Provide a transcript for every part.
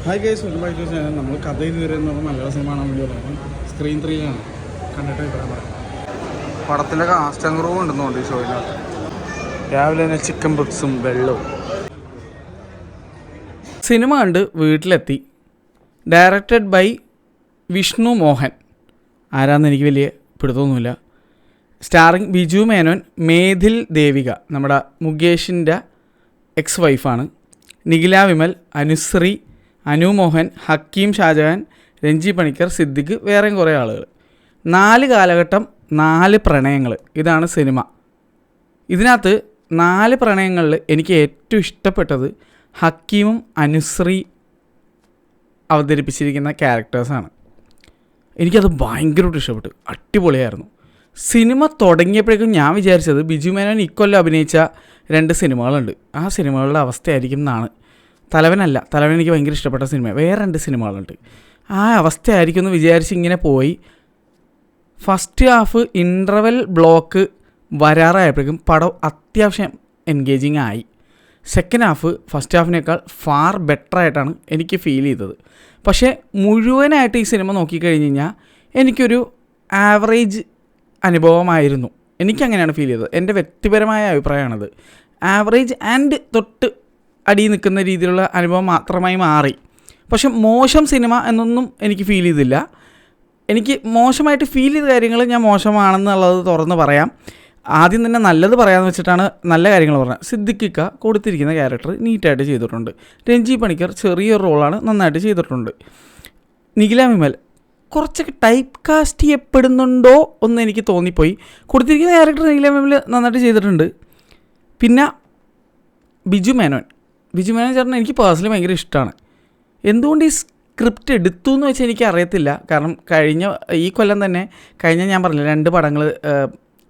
Hi guys, welcome back to channel. നമ്മൾ കഥ ഇതുവരെ മലയാള സിനിമ കാണാൻ വേണ്ടി വന്നതാണ്. സ്ക്രീൻ 3 കണ്ടിട്ട് പറയാൻ പടത്തിൻ്റെ കാസ്റ്റ് ക്രൂ ഉണ്ടെന്നുണ്ട് ഈ ഷോയിനകത്ത്. രാവിലെ തന്നെ ചിക്കൻ ബുക്സും വെള്ളവും. സിനിമ കണ്ട് വീട്ടിലെത്തി. Directed by Vishnu Mohan. ആരാന്ന് എനിക്ക് വലിയ പിടുത്തമൊന്നുമില്ല. സ്റ്റാറിങ് ബിജു മേനോൻ, മേധിൽ ദേവിക, നമ്മുടെ മുകേഷിൻ്റെ എക്സ് വൈഫാണ്. നിഖില വിമൽ, അനുശ്രീ, അനു മോഹൻ, ഹക്കീം ഷാജഹാൻ, രഞ്ജി പണിക്കർ, സിദ്ദിഖ്, വേറെയും കുറേ ആളുകൾ. 4 കാലഘട്ടം, 4 പ്രണയങ്ങൾ. ഇതാണ് സിനിമ. ഇതിനകത്ത് 4 പ്രണയങ്ങളിൽ എനിക്ക് ഏറ്റവും ഇഷ്ടപ്പെട്ടത് ഹക്കീമും അനുശ്രീ അവതരിപ്പിച്ചിരിക്കുന്ന ക്യാരക്ടേഴ്സാണ്. എനിക്കത് ഭയങ്കരമായിട്ട് ഇഷ്ടപ്പെട്ടു. അടിപൊളിയായിരുന്നു. സിനിമ തുടങ്ങിയപ്പോഴേക്കും ഞാൻ വിചാരിച്ചത് ബിജു മേനോൻ ഇക്കൊല്ലം അഭിനയിച്ച 2 സിനിമകളുണ്ട്, ആ സിനിമകളുടെ അവസ്ഥയായിരിക്കും എന്നാണ്. തലവൻ എനിക്ക് ഭയങ്കര ഇഷ്ടപ്പെട്ട സിനിമ. വേറെ 2 സിനിമകളുണ്ട്, ആ അവസ്ഥയായിരിക്കും എന്ന് വിചാരിച്ച് ഇങ്ങനെ പോയി. ഫസ്റ്റ് ഹാഫ് ഇൻ്റർവെൽ ബ്ലോക്ക് വരാറായപ്പോഴേക്കും പടം അത്യാവശ്യം എൻഗേജിങ് ആയി. സെക്കൻഡ് ഹാഫ് ഫസ്റ്റ് ഹാഫിനേക്കാൾ ഫാർ ബെറ്ററായിട്ടാണ് എനിക്ക് ഫീൽ ചെയ്തത്. പക്ഷേ മുഴുവനായിട്ട് ഈ സിനിമ നോക്കിക്കഴിഞ്ഞ് കഴിഞ്ഞാൽ എനിക്കൊരു ആവറേജ് അനുഭവമായിരുന്നു. എനിക്കങ്ങനെയാണ് ഫീൽ ചെയ്തത്. എൻ്റെ വ്യക്തിപരമായ അഭിപ്രായമാണത്. ആവറേജ് ആൻഡ് തൊട്ട് അടി നിൽക്കുന്ന രീതിയിലുള്ള അനുഭവം മാത്രമായി മാറി. പക്ഷെ മോശം സിനിമ എന്നൊന്നും എനിക്ക് ഫീൽ ചെയ്തില്ല. എനിക്ക് മോശമായിട്ട് ഫീൽ ചെയ്ത കാര്യങ്ങൾ ഞാൻ മോശമാണെന്നുള്ളത് തുറന്ന് പറയാം. ആദ്യം തന്നെ നല്ലത് പറയാമെന്ന് വെച്ചിട്ടാണ് നല്ല കാര്യങ്ങൾ പറഞ്ഞത്. സിദ്ദിഖിക്ക കൊടുത്തിരിക്കുന്ന ക്യാരക്ടർ നീറ്റായിട്ട് ചെയ്തിട്ടുണ്ട്. രഞ്ജി പണിക്കർ ചെറിയൊരു റോളാണ്, നന്നായിട്ട് ചെയ്തിട്ടുണ്ട്. നിഖില വിമൽ കുറച്ചൊക്കെ ടൈപ്പ് കാസ്റ്റ് ചെയ്യപ്പെടുന്നുണ്ടോ എന്ന് എനിക്ക് തോന്നിപ്പോയി. കൊടുത്തിരിക്കുന്ന ക്യാരക്ടർ നിഖില വിമൽ നന്നായിട്ട് ചെയ്തിട്ടുണ്ട്. പിന്നെ ബിജു മേനോൻ ചേട്ടൻ എനിക്ക് പേഴ്സണലി ഭയങ്കര ഇഷ്ടമാണ്. എന്തുകൊണ്ട് ഈ സ്ക്രിപ്റ്റ് എടുത്തു എന്ന് വെച്ചാൽ എനിക്ക് അറിയത്തില്ല. കാരണം ഈ കൊല്ലം തന്നെ ഞാൻ പറഞ്ഞില്ല 2 പടങ്ങൾ,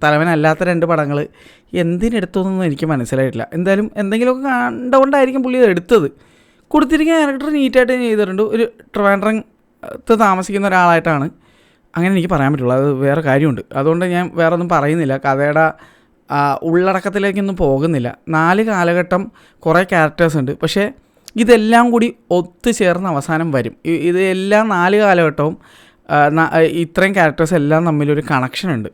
തലവനല്ലാത്ത 2 പടങ്ങൾ എന്തിനെടുത്തു എന്നൊന്നും എനിക്ക് മനസ്സിലായിട്ടില്ല. എന്തായാലും എന്തെങ്കിലുമൊക്കെ കണ്ടുകൊണ്ടായിരിക്കും പുള്ളി എടുത്തത്. കൊടുത്തിരിക്കുന്ന ക്യാരക്ടർ നീറ്റായിട്ട് ചെയ്തിട്ടുണ്ട്. ഒരു ട്രിവാൻഡ്രത്ത് താമസിക്കുന്ന ഒരാളായിട്ടാണ്, അങ്ങനെ എനിക്ക് പറയാൻ പറ്റുള്ളൂ. അത് വേറെ കാര്യമുണ്ട്. അതുകൊണ്ട് ഞാൻ വേറെ ഒന്നും പറയുന്നില്ല. കഥയുടെ ഉള്ളടക്കത്തിലേക്കൊന്നും പോകുന്നില്ല. 4 കാലഘട്ടം, കുറേ ക്യാരക്ടേഴ്സ് ഉണ്ട്. പക്ഷേ ഇതെല്ലാം കൂടി ഒത്തുചേർന്ന് അവസാനം വരും. ഇത് എല്ലാ 4 കാലഘട്ടവും ഇത്രയും ക്യാരക്ടേഴ്സ് എല്ലാം തമ്മിലൊരു കണക്ഷൻ ഉണ്ട്.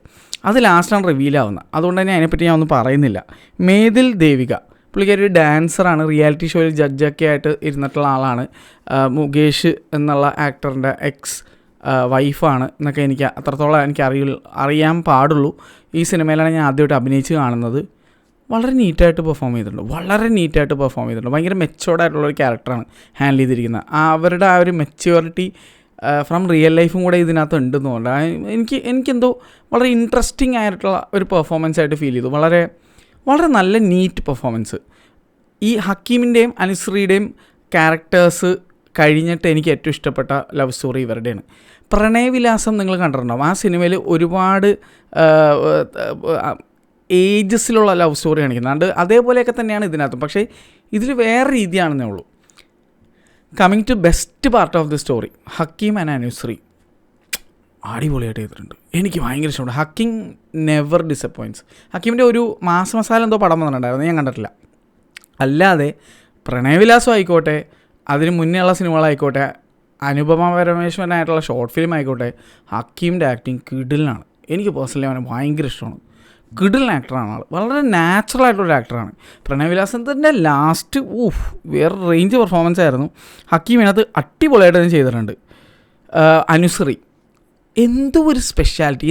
അത് ലാസ്റ്റാണ് റിവീലാവുന്നത്. അതുകൊണ്ട് തന്നെ അതിനെപ്പറ്റി ഞാൻ ഒന്നും പറയുന്നില്ല. മേധിൽ ദേവിക പുള്ളിക്കാരി ഒരു ഡാൻസറാണ്. റിയാലിറ്റി ഷോയിൽ ജഡ്ജൊക്കെ ആയിട്ട് ഇരുന്നിട്ടുള്ള ആളാണ്. മുകേഷ് എന്നുള്ള ആക്ടറിൻ്റെ എക്സ് വൈഫാണ് എന്നൊക്കെ എനിക്ക് അത്രത്തോളം അറിയാൻ പാടുള്ളൂ. ഈ സിനിമയിലാണ് ഞാൻ ആദ്യമായിട്ട് അഭിനയിച്ച് കാണുന്നത്. വളരെ നീറ്റായിട്ട് പെർഫോം ചെയ്തിട്ടുണ്ട്. ഭയങ്കര മെച്ചോർഡായിട്ടുള്ളൊരു ക്യാരക്ടറാണ് ഹാൻഡിൽ ചെയ്തിരിക്കുന്നത്. അവരുടെ ആ ഒരു മെച്യൂരിറ്റി ഫ്രം റിയൽ ലൈഫും കൂടെ ഇതിനകത്ത് ഉണ്ടെന്ന് തോന്നുന്നുണ്ട്. എനിക്കെന്തോ വളരെ ഇൻട്രസ്റ്റിംഗ് ആയിട്ടുള്ള ഒരു പെർഫോമൻസ് ആയിട്ട് ഫീൽ ചെയ്തു. വളരെ വളരെ നല്ല നീറ്റ് പെർഫോമൻസ്. ഈ ഹക്കീമിൻ്റെയും അനുശ്രീയുടെയും ക്യാരക്ടേഴ്സ് കഴിഞ്ഞിട്ട് എനിക്ക് ഏറ്റവും ഇഷ്ടപ്പെട്ട ലവ് സ്റ്റോറി ഇവരുടെയാണ്. പ്രണയവിലാസം നിങ്ങൾ കണ്ടിട്ടുണ്ടാവും. ആ സിനിമയിൽ ഒരുപാട് ഏജസിലുള്ള ലവ് സ്റ്റോറി കാണിക്കുന്നുണ്ട്. അതേപോലെയൊക്കെ തന്നെയാണ് ഇതിനകത്തും. പക്ഷേ ഇതിൽ വേറെ രീതിയാണെന്നേ ഉള്ളൂ. Coming to best part of the story, Hakeem and Anusree അടിപൊളിയായിട്ട് ചെയ്തിട്ടുണ്ട്. എനിക്ക് ഭയങ്കര ഇഷ്ടമുണ്ട്. ഹക്കീം നെവർ ഡിസപ്പോയിൻറ്റ്സ്. ഹക്കീമിൻ്റെ ഒരു മസാല എന്തോ പടം വന്നിട്ടുണ്ടായിരുന്നു, ഞാൻ കണ്ടിട്ടില്ല. അല്ലാതെ പ്രണയവിലാസം ആയിക്കോട്ടെ, അതിന് മുന്നേ ഉള്ള സിനിമകളായിക്കോട്ടെ, അനുപമ പരമേശ്വരനായിട്ടുള്ള ഷോർട്ട് ഫിലിം ആയിക്കോട്ടെ, ഹക്കീമിൻ്റെ ആക്ടിങ് കിടിലാണ്. എനിക്ക് പേഴ്സണലി അവനെ ഭയങ്കര ഇഷ്ടമാണ്. കിടിലൻ ആക്ടറാണ് ആൾ. വളരെ നാച്ചുറലായിട്ടുള്ളൊരു ആക്ടറാണ്. പ്രണയവിലാസത്തിൻ്റെ ലാസ്റ്റ് വേറെ റേഞ്ച് പെർഫോമൻസ് ആയിരുന്നു. ഹക്കീമിനകത്ത് അടിപൊളിയായിട്ട് തന്നെ ചെയ്തിട്ടുണ്ട്. അനുശ്രീ എന്തോ ഒരു സ്പെഷ്യാലിറ്റി,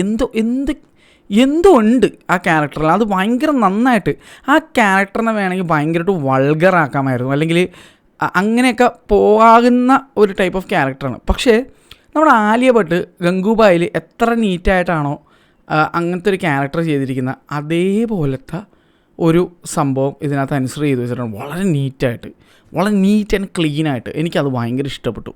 എന്തോ ഉണ്ട് ആ ക്യാരക്ടറിൽ. അത് ഭയങ്കര നന്നായിട്ട് ആ ക്യാരക്ടറിനെ വേണമെങ്കിൽ ഭയങ്കരമായിട്ട് വൾഗറാക്കാമായിരുന്നു, അല്ലെങ്കിൽ അങ്ങനെയൊക്കെ പോകാവുന്ന ഒരു ടൈപ്പ് ഓഫ് ക്യാരക്ടറാണ്. പക്ഷേ നമ്മുടെ ആലിയ ഭട്ട് ഗംഗൂബായിൽ എത്ര നീറ്റായിട്ടാണോ അങ്ങനത്തെ ഒരു ക്യാരക്ടർ ചെയ്തിരിക്കുന്ന അതേപോലത്തെ ഒരു സംഭവം ഇതിനകത്ത് അനുസൃതി ചെയ്ത് വെച്ചിട്ടുണ്ട്. വളരെ നീറ്റ് ആൻഡ് ക്ലീനായിട്ട് എനിക്കത് ഭയങ്കര ഇഷ്ടപ്പെട്ടു.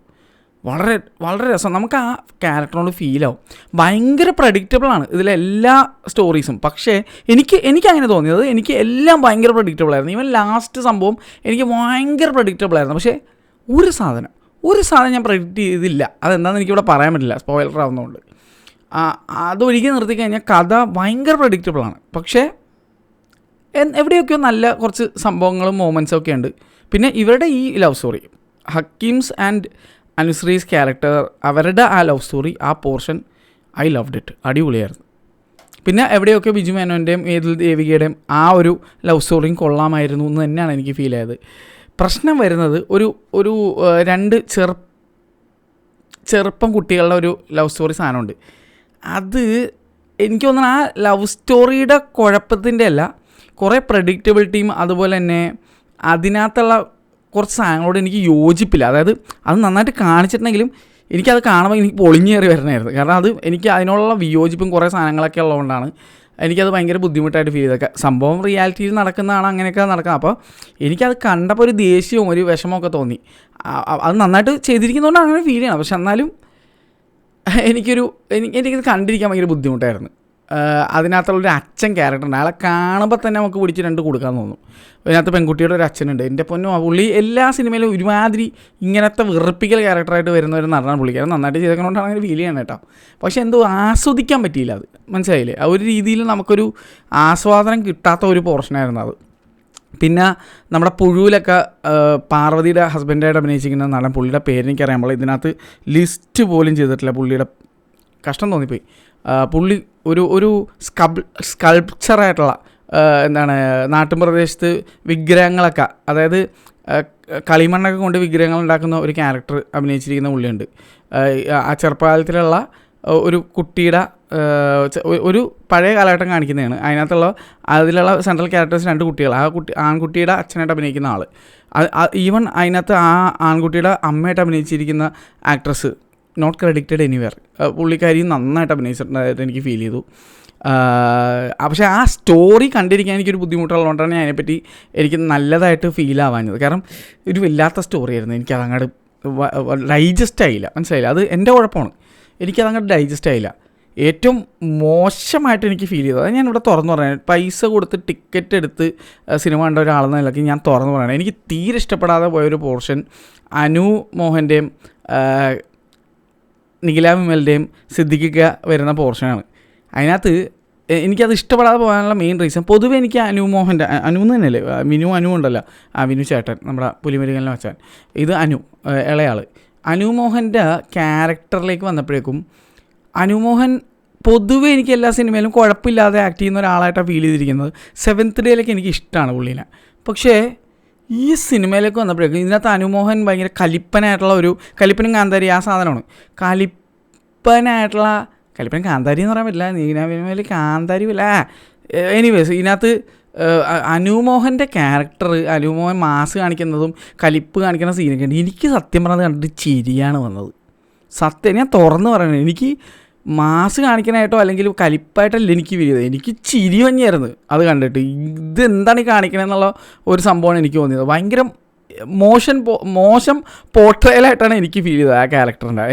വളരെ വളരെ രസം. നമുക്ക് ആ ക്യാരക്ടറിനോട് ഫീലാവും. ഭയങ്കര പ്രഡിക്റ്റബിളാണ് ഇതിലെല്ലാ സ്റ്റോറീസും. പക്ഷേ എനിക്ക് അങ്ങനെ തോന്നിയത്, എനിക്ക് എല്ലാം ഭയങ്കര പ്രഡിക്റ്റബിളായിരുന്നു. ഈവൻ ലാസ്റ്റ് സംഭവം എനിക്ക് ഭയങ്കര പ്രഡിക്റ്റബിളായിരുന്നു. പക്ഷേ ഒരു സാധനം ഞാൻ പ്രഡിക്റ്റ് ചെയ്തില്ല. അതെന്താണെന്ന് എനിക്കിവിടെ പറയാൻ പറ്റില്ല, സ്പോയിലർ ആവുന്നതുകൊണ്ട്. അതൊരിക്കൽ നിർത്തിക്കഴിഞ്ഞാൽ കഥ ഭയങ്കര പ്രഡിക്റ്റബിളാണ്. പക്ഷേ എവിടെയൊക്കെയോ നല്ല കുറച്ച് സംഭവങ്ങളും മൊമെൻറ്റ്സും ഒക്കെ ഉണ്ട്. പിന്നെ ഇവരുടെ ഈ ലവ് സ്റ്റോറി ഹക്കീംസ് ആൻഡ് അനുശ്രീസ് ക്യാരക്ടർ, അവരുടെ ആ ലവ് സ്റ്റോറി, ആ പോർഷൻ ഐ ലവ്ഡ് ഇറ്റ്. അടിപൊളിയായിരുന്നു. പിന്നെ എവിടെയൊക്കെ ബിജു മേനോൻ്റെയും മേതിൽ ദേവികയുടെയും ആ ഒരു ലവ് സ്റ്റോറിയും കൊള്ളാമായിരുന്നു എന്ന് തന്നെയാണ് എനിക്ക് ഫീൽ ആയത്. പ്രശ്നം വരുന്നത് ഒരു രണ്ട് ചെറുപ്പം കുട്ടികളുടെ ഒരു ലവ് സ്റ്റോറി സാധനമുണ്ട്. അത് എനിക്ക് തോന്നുന്നു ആ ലവ് സ്റ്റോറിയുടെ കുഴപ്പത്തിൻ്റെ അല്ല, കുറേ പ്രഡിക്റ്റബിലിറ്റിയും അതുപോലെ തന്നെ അതിനകത്തുള്ള കുറച്ച് സാധനങ്ങളോട് എനിക്ക് യോജിപ്പില്ല. അതായത് അത് നന്നായിട്ട് കാണിച്ചിട്ടുണ്ടെങ്കിലും എനിക്കത് കാണുമ്പോൾ എനിക്ക് പൊളിഞ്ഞേറി വരണമായിരുന്നു. കാരണം അത് എനിക്ക് അതിനുള്ള വിയോജിപ്പും കുറേ സാധനങ്ങളൊക്കെ ഉള്ളതുകൊണ്ടാണ് എനിക്കത് ഭയങ്കര ബുദ്ധിമുട്ടായിട്ട് ഫീൽ ചെയ്തൊക്കെ. സംഭവം റിയാലിറ്റിയിൽ നടക്കുന്നതാണ്, അങ്ങനെയൊക്കെ നടക്കുക. അപ്പോൾ എനിക്കത് കണ്ടപ്പോൾ ഒരു ദേഷ്യവും ഒരു വിഷമമൊക്കെ തോന്നി. അത് നന്നായിട്ട് ചെയ്തിരിക്കുന്നതുകൊണ്ട് അങ്ങനെ ഫീൽ ചെയ്യണം. പക്ഷെ എന്നാലും എനിക്കത് കണ്ടിരിക്കാൻ ഭയങ്കര ബുദ്ധിമുട്ടായിരുന്നു. അതിനകത്തുള്ളൊരു അച്ഛൻ ക്യാരക്ടറുണ്ട്, അയാളെ കാണുമ്പോൾ തന്നെ നമുക്ക് പിടിച്ച് രണ്ട് കൊടുക്കാൻ തോന്നും. അതിനകത്ത് പെൺകുട്ടിയുടെ ഒരു അച്ഛനുണ്ട്. എൻ്റെ പൊന്നോ, പുള്ളി എല്ലാ സിനിമയിലും ഒരുമാതിരി ഇങ്ങനത്തെ വെറുപ്പിക്കൽ ക്യാരക്ടറായിട്ട് വരുന്ന ഒരു നടനാണ് പുള്ളിക്കാരൻ. നന്നായിട്ട് ചെയ്തതുകൊണ്ടാണ് അങ്ങനെ ഫീൽ ചെയ്യണം കേട്ടോ. പക്ഷേ എന്തോ ആസ്വദിക്കാൻ പറ്റിയില്ല, അത് മനസ്സിലായില്ലേ? ആ ഒരു രീതിയിൽ നമുക്കൊരു ആസ്വാദനം കിട്ടാത്ത ഒരു പോർഷനായിരുന്നു അത്. പിന്നെ നമ്മുടെ പുഴുവിലൊക്കെ പാർവതിയുടെ ഹസ്ബൻഡായിട്ട് അഭിനയിച്ചിരിക്കുന്ന നടൻ, പുള്ളിയുടെ പേരെനിക്കറിയാൻ പാടില്ല, ഇതിനകത്ത് ലിസ്റ്റ് പോലും ചെയ്തിട്ടില്ല. പുള്ളിയുടെ കഷ്ടം തോന്നിപ്പോയി. പുള്ളി ഒരു സ്കൾപ്ചറായിട്ടുള്ള എന്താണ് നാട്ടുപ്രദേശത്ത് വിഗ്രഹങ്ങളൊക്കെ, അതായത് കളിമണ്ണൊക്കെ കൊണ്ട് വിഗ്രഹങ്ങൾ ഉണ്ടാക്കുന്ന ഒരു ക്യാരക്ടർ അഭിനയിച്ചിരിക്കുന്ന പുള്ളിയുണ്ട്. ആ ചെറുപ്പകാലത്തിലുള്ള ഒരു കുട്ടിയുടെ ഒരു പഴയ കാലഘട്ടം കാണിക്കുന്നതാണ്. അതിലുള്ള സെൻട്രൽ ക്യാരക്ടേഴ്സ് രണ്ട് കുട്ടികൾ. ആൺകുട്ടിയുടെ അച്ഛനായിട്ട് അഭിനയിക്കുന്ന ആൾ, ഈവൻ അതിനകത്ത് ആ ആൺകുട്ടിയുടെ അമ്മയായിട്ട് അഭിനയിച്ചിരിക്കുന്ന ആക്ട്രസ് നോട്ട് ക്രെഡിറ്റഡ് എനിവെയർ, പുള്ളിക്കാരി നന്നായിട്ട് അഭിനയിച്ചിട്ടുണ്ടായിട്ട് എനിക്ക് ഫീൽ ചെയ്തു. പക്ഷേ ആ സ്റ്റോറി കണ്ടിരിക്കാൻ എനിക്കൊരു ബുദ്ധിമുട്ടുള്ളതുകൊണ്ടാണ് അതിനെപ്പറ്റി എനിക്ക് നല്ലതായിട്ട് ഫീൽ ആവാഞ്ഞത്. കാരണം ഒരു വല്ലാത്ത സ്റ്റോറിയായിരുന്നു. എനിക്കതങ്ങോട്ട് ഡൈജസ്റ്റ് ആയില്ല, മനസ്സിലായില്ല. അത് എൻ്റെ കുഴപ്പമാണ്, എനിക്കതങ്ങോട്ട് ഡൈജസ്റ്റ് ആയില്ല. ഏറ്റവും മോശമായിട്ട് എനിക്ക് ഫീൽ ചെയ്തത്, അത് ഞാനിവിടെ തുറന്നു പറയാൻ, പൈസ കൊടുത്ത് ടിക്കറ്റ് എടുത്ത് സിനിമ കണ്ട ഒരാളെന്ന നിലയ്ക്ക് ഞാൻ തുറന്നു പറയണം, എനിക്ക് തീരെ ഇഷ്ടപ്പെടാതെ പോയൊരു പോർഷൻ അനു മോഹൻ്റെയും നിഖില വിമലിൻ്റെയും സിദ്ദിഖിക്ക വരുന്ന പോർഷനാണ്. അതിനകത്ത് എനിക്കത് ഇഷ്ടപ്പെടാതെ പോകാനുള്ള മെയിൻ റീസൺ, പൊതുവെ എനിക്ക് അനു എന്ന് തന്നെയല്ലേ, അനു ഉണ്ടല്ലോ, വിനു ചേട്ടൻ, നമ്മുടെ പുലിമുരുകനിലെ വെച്ചാൻ, ഇത് ഇളയാൾ അനുമോഹൻ്റെ ക്യാരക്ടറിലേക്ക് വന്നപ്പോഴേക്കും അനുമോഹൻ പൊതുവെ എനിക്ക് എല്ലാ സിനിമയിലും കുഴപ്പമില്ലാതെ ആക്ട് ചെയ്യുന്ന ഒരാളായിട്ടാണ് ഫീൽ ചെയ്തിരിക്കുന്നത്. സെവൻത്ത് ഡേയിലേക്ക് എനിക്ക് ഇഷ്ടമാണ് പുള്ളീനെ. പക്ഷേ ഈ സിനിമയിലേക്ക് വന്നപ്പോഴേക്കും ഇതിനകത്ത് അനുമോഹൻ ഭയങ്കര കലിപ്പനും കാന്താരി ആ സാധനമാണ്. കലിപ്പനും കാന്താരി എന്ന് പറയാൻ പറ്റില്ല, നീനാവിൽ കാന്താരിയല്ല. എനിവേസ് ഇതിനകത്ത് അനുമോഹൻ്റെ ക്യാരക്ടർ, അനുമോഹൻ മാസ് കാണിക്കുന്നതും കലിപ്പ് കാണിക്കുന്ന സീനൊക്കെ ഉണ്ട്. എനിക്ക് സത്യം പറഞ്ഞത് കണ്ടിട്ട് ചിരിയാണ് വന്നത്. സത്യം ഞാൻ തുറന്ന് പറയണത്, എനിക്ക് മാസ് കാണിക്കാനായിട്ടോ അല്ലെങ്കിൽ കലിപ്പായിട്ടല്ല എനിക്ക് ഫീൽ ചെയ്തത്, എനിക്ക് ചിരി തന്നെയായിരുന്നു അത് കണ്ടിട്ട്. ഇതെന്താണ് ഈ കാണിക്കണമെന്നുള്ള ഒരു സംഭവമാണ് എനിക്ക് തോന്നിയത്. ഭയങ്കര മോശം പോർട്രയലായിട്ടാണ് എനിക്ക് ഫീൽ ചെയ്തത് ആ ക്യാരക്ടറിൻ്റെ.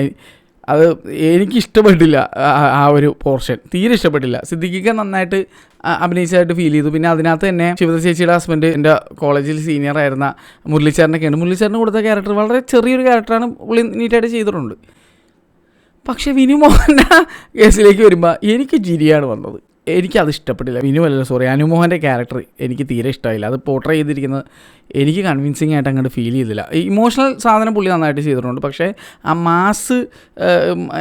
അത് എനിക്കിഷ്ടപ്പെട്ടില്ല, ആ ഒരു പോർഷൻ തീരെ ഇഷ്ടപ്പെട്ടില്ല. സിദ്ദിഖിക്ക നന്നായിട്ട് അഭിനയിച്ചതായിട്ട് ഫീൽ ചെയ്തു. പിന്നെ അതിനകത്ത് തന്നെ ശിവദ ചേച്ചിയുടെ ഹസ്ബൻഡ് എൻ്റെ കോളേജിൽ സീനിയർ ആയിരുന്ന മുരളിച്ചേട്ടനൊക്കെയാണ്. മുരളിച്ചേട്ടന് കൊടുത്ത ക്യാരക്ടർ വളരെ ചെറിയൊരു ക്യാരക്ടറാണ്, പുള്ളി നീറ്റായിട്ട് ചെയ്തിട്ടുണ്ട്. പക്ഷേ വിനു മോഹൻ്റെ കേസിലേക്ക് വരുമ്പോൾ എനിക്ക് ചിരിയാണ് വന്നത്. എനിക്കത് ഇഷ്ടപ്പെട്ടില്ല. അനുമോഹൻ്റെ ക്യാരക്ടർ എനിക്ക് തീരെ ഇഷ്ടമായില്ല. അത് പോർട്രേ ചെയ്തിരിക്കുന്നത് എനിക്ക് കൺവിൻസിങ് ആയിട്ട് അങ്ങോട്ട് ഫീൽ ചെയ്തില്ല. ഇമോഷണൽ സാധനം പുള്ളി നന്നായിട്ട് ചെയ്തിട്ടുണ്ട്, പക്ഷേ ആ മാസ്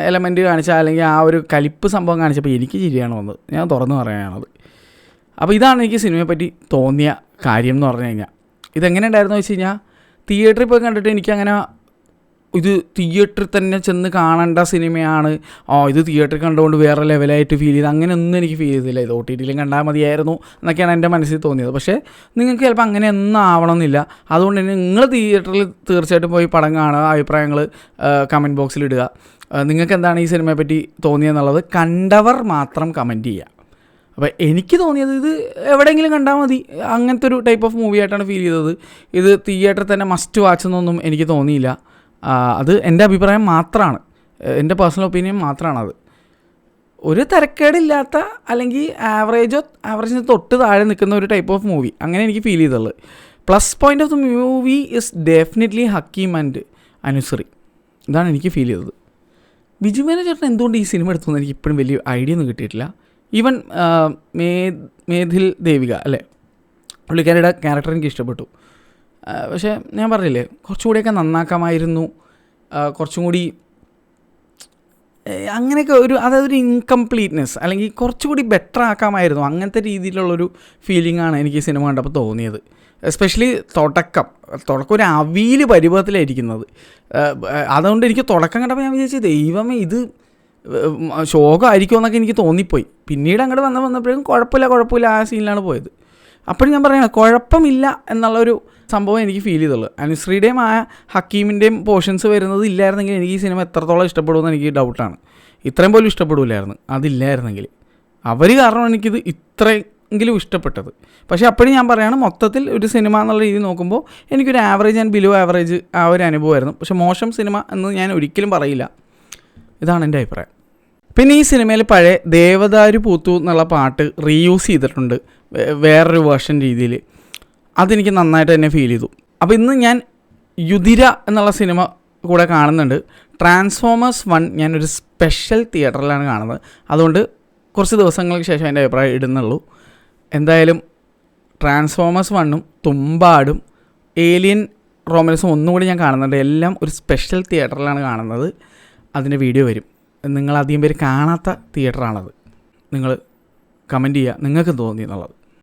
എലമെൻറ്റ് കാണിച്ചാൽ അല്ലെങ്കിൽ ആ ഒരു കലിപ്പ് സംഭവം കാണിച്ചപ്പോൾ എനിക്ക് ചിരിയാണ് വന്നത്. ഞാൻ തുറന്നു പറയാനാണത്. അപ്പോൾ ഇതാണ് എനിക്ക് സിനിമയെ പറ്റി തോന്നിയ കാര്യം എന്ന് പറഞ്ഞു കഴിഞ്ഞാൽ. ഇതെങ്ങനെ ഉണ്ടായിരുന്നു വെച്ച് കഴിഞ്ഞാൽ, തിയേറ്ററിൽ പോയി കണ്ടിട്ട് എനിക്കങ്ങനെ ഇത് തിയേറ്ററിൽ തന്നെ ചെന്ന് കാണേണ്ട സിനിമയാണ്, ഇത് തിയേറ്ററിൽ കണ്ടുകൊണ്ട് വേറെ ലെവലായിട്ട് ഫീൽ ചെയ്ത്, അങ്ങനെയൊന്നും എനിക്ക് ഫീൽ ചെയ്തില്ല. ഇത് OTTയിലും കണ്ടാൽ മതിയായിരുന്നു എന്നൊക്കെയാണ് എൻ്റെ മനസ്സിൽ തോന്നിയത്. പക്ഷേ നിങ്ങൾക്ക് ചിലപ്പോൾ അങ്ങനെ ഒന്നും ആവണമെന്നില്ല. അതുകൊണ്ട് തന്നെ നിങ്ങൾ തിയേറ്ററിൽ തീർച്ചയായിട്ടും പോയി പടം കാണുക, അഭിപ്രായങ്ങൾ കമൻറ്റ് ബോക്സിൽ ഇടുക. നിങ്ങൾക്ക് എന്താണ് ഈ സിനിമയെ പറ്റി തോന്നിയെന്നുള്ളത് കണ്ടവർ മാത്രം കമൻറ്റ് ചെയ്യുക. അപ്പോൾ എനിക്ക് തോന്നിയത് ഇത് എവിടെയെങ്കിലും കണ്ടാൽ മതി, അങ്ങനത്തെ ഒരു ടൈപ്പ് ഓഫ് മൂവി ആയിട്ടാണ് ഫീൽ ചെയ്തത്. ഇത് തിയേറ്ററിൽ തന്നെ മസ്റ്റ് വാച്ച് എന്നൊന്നും എനിക്ക് തോന്നിയില്ല. അത് എൻ്റെ അഭിപ്രായം മാത്രമാണ്, എൻ്റെ പേഴ്സണൽ ഒപ്പീനിയൻ മാത്രമാണത്. ഒരു തിരക്കേടില്ലാത്ത അല്ലെങ്കിൽ ആവറേജിന് തൊട്ട് താഴെ നിൽക്കുന്ന ഒരു ടൈപ്പ് ഓഫ് മൂവി, അങ്ങനെ എനിക്ക് ഫീൽ ചെയ്തുള്ളത്. Plus point of the movie is definitely Hakeem and Anushree. ഇതാണ് എനിക്ക് ഫീൽ ചെയ്തത്. ബിജു മേനോൻ ചേട്ടൻ എന്തുകൊണ്ട് ഈ സിനിമ എടുത്തുനിന്ന് എനിക്ക് ഇപ്പോഴും വലിയ ഐഡിയ ഒന്നും കിട്ടിയിട്ടില്ല. ഈവൻ മേതിൽ ദേവിക അല്ലേ, പുള്ളിക്കാരുടെ ക്യാരക്ടർ എനിക്ക് ഇഷ്ടപ്പെട്ടു. പക്ഷേ ഞാൻ പറഞ്ഞില്ലേ കുറച്ചുകൂടിയൊക്കെ നന്നാക്കാമായിരുന്നു, കുറച്ചും കൂടി അങ്ങനെയൊക്കെ അതായത് ഒരു ഇൻകംപ്ലീറ്റ്നെസ് അല്ലെങ്കിൽ കുറച്ചുകൂടി ബെറ്റർ ആക്കാമായിരുന്നു, അങ്ങനത്തെ രീതിയിലുള്ളൊരു ഫീലിംഗാണ് എനിക്ക് സിനിമ കണ്ടപ്പോൾ തോന്നിയത്. എസ്പെഷ്യലി തുടക്കം ഒരു അവിയൽ പരുവത്തിലായിരിക്കുന്നത്. അതുകൊണ്ട് എനിക്ക് തുടക്കം കണ്ടപ്പോൾ ഞാൻ വിചാരിച്ചു ദൈവമേ ഇത് ശോകമായിരിക്കുമോ എന്നൊക്കെ എനിക്ക് തോന്നിപ്പോയി. പിന്നീട് അങ്ങോട്ട് വന്നപ്പോഴേക്കും കുഴപ്പമില്ല ആ സീനിലാണ് പോയത്. അപ്പോഴും ഞാൻ പറയണം കുഴപ്പമില്ല എന്നുള്ളൊരു സംഭവം എനിക്ക് ഫീൽ ചെയ്തുള്ളൂ. അനുശ്രീയുടെയും ആ ഹക്കീമിൻ്റെയും പോർഷൻസ് വരുന്നത് ഇല്ലായിരുന്നെങ്കിൽ എനിക്ക് ഈ സിനിമ എത്രത്തോളം ഇഷ്ടപ്പെടുമെന്ന് എനിക്ക് ഡൗട്ടാണ്. ഇത്രയും പോലും ഇഷ്ടപ്പെടില്ലായിരുന്നു അതില്ലായിരുന്നെങ്കിൽ. അവർ കാരണം എനിക്കിത് ഇത്രയെങ്കിലും ഇഷ്ടപ്പെട്ടത്. പക്ഷേ അപ്പോഴും ഞാൻ പറയുകയാണ് മൊത്തത്തിൽ ഒരു സിനിമ എന്നുള്ള രീതി നോക്കുമ്പോൾ എനിക്കൊരു ആവറേജ് ആൻഡ് ബിലോ ആവറേജ് ആ ഒരു അനുഭവമായിരുന്നു. പക്ഷേ മോശം സിനിമ എന്ന് ഞാൻ ഒരിക്കലും പറയില്ല. ഇതാണ് എൻ്റെ അഭിപ്രായം. പിന്നെ ഈ സിനിമയിൽ പഴയ ദേവദാരു പൂത്തു എന്നുള്ള പാട്ട് റീയൂസ് ചെയ്തിട്ടുണ്ട് വേറൊരു വേർഷൻ രീതിയിൽ. അതെനിക്ക് നന്നായിട്ട് തന്നെ ഫീൽ ചെയ്തു. അപ്പോൾ ഇന്ന് ഞാൻ യുധിര എന്നുള്ള സിനിമ കൂടെ കാണുന്നുണ്ട്. ട്രാൻസ്ഫോമേഴ്സ് 1 ഞാനൊരു സ്പെഷ്യൽ തിയേറ്ററിലാണ് കാണുന്നത്. അതുകൊണ്ട് കുറച്ച് ദിവസങ്ങൾക്ക് ശേഷം എൻ്റെ അഭിപ്രായം ഇടുന്നുള്ളൂ. എന്തായാലും ട്രാൻസ്ഫോമേഴ്സ് 1ഉം തുമ്പാടും ഏലിയൻ റോമൻസും ഒന്നും കൂടി ഞാൻ കാണുന്നുണ്ട്. എല്ലാം ഒരു സ്പെഷ്യൽ തിയേറ്ററിലാണ് കാണുന്നത്. അതിൻ്റെ വീഡിയോ വരും. നിങ്ങളധികം പേര് കാണാത്ത തിയേറ്ററാണത്. നിങ്ങൾ കമൻറ്റ് ചെയ്യുക നിങ്ങൾക്ക് തോന്നി എന്നുള്ളത്.